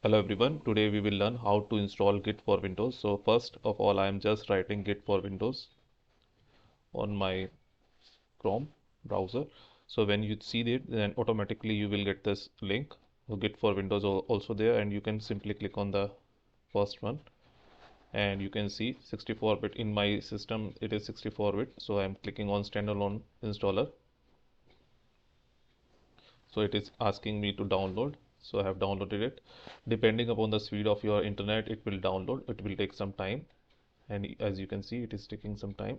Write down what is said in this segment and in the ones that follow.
Hello everyone, today we will learn how to install Git for Windows. So first of all, I am just writing Git for Windows on my Chrome browser. So when you see it, then automatically you will get this link. So Git for Windows also there, and you can simply click on the first one and you can see 64-bit. In my system it is 64-bit, so I am clicking on standalone installer. So it is asking me to download, so I have downloaded it. Depending upon the speed of your internet, it will download. It will take some time, and as you can see, it is taking some time.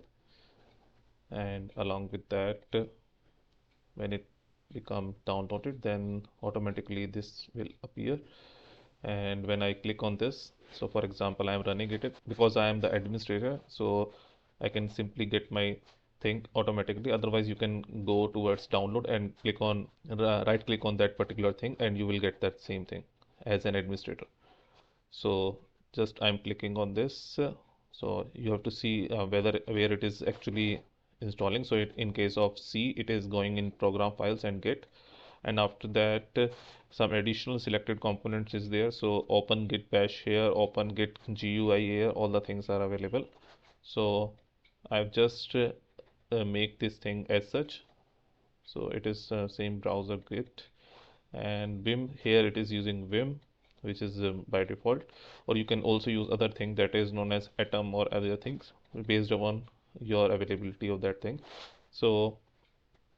And along with that, when it become downloaded, then automatically this will appear. And when I click on this, so for example, I am running it because I am the administrator, so I can simply get my thing automatically. Otherwise you can go towards download and click on right click on that particular thing and you will get that same thing as an administrator. So just I'm clicking on this, so you have to see where it is actually installing. So in case of C, it is going in program files and Git, and after that some additional selected components is there. So open Git Bash here, open Git GUI here, all the things are available. So I've just make this thing as such. So it is same browser Git, and Vim here it is using Vim, which is by default, or you can also use other thing that is known as Atom or other things based upon your availability of that thing. So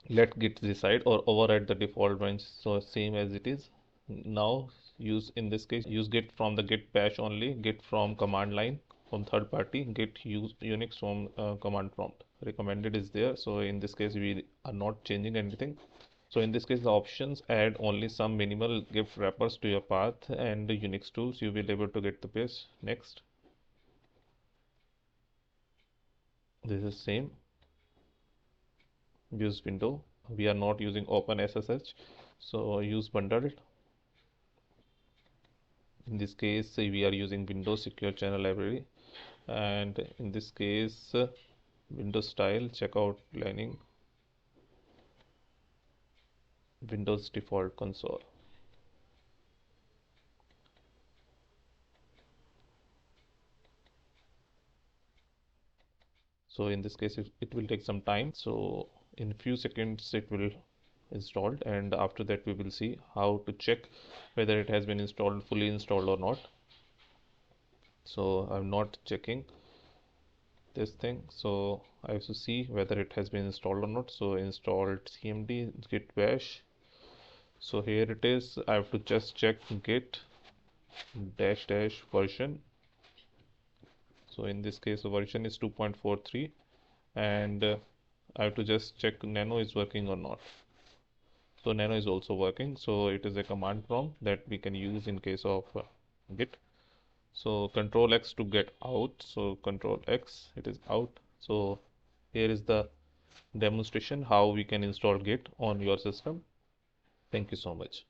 let Git decide or override the default range, so same as it is now. Use in this case use Git from the Git Bash only, Git from command line from third party, Git use Unix from command prompt. Recommended is there, so in this case we are not changing anything. So in this case the options add only some minimal GIF wrappers to your path and the Unix tools. You will be able to get the base. Next, this is same. Use window. We are not using open SSH, so use bundled. In this case we are using Windows Secure Channel Library, and in this case Windows style checkout lining, Windows default console. So in this case it will take some time, so in few seconds it will installed, and after that we will see how to check whether it has been installed, fully installed or not. So I'm not checking this thing, so I have to see whether it has been installed or not. So installed cmd git bash. So here it is. I have to just check git dash dash version. So in this case the version is 2.43, and I have to just check nano is working or not. So nano is also working, so it is a command prompt that we can use in case of git. So control X to get out, so control X, it is out. So here is the demonstration how we can install git on your system. Thank you so much.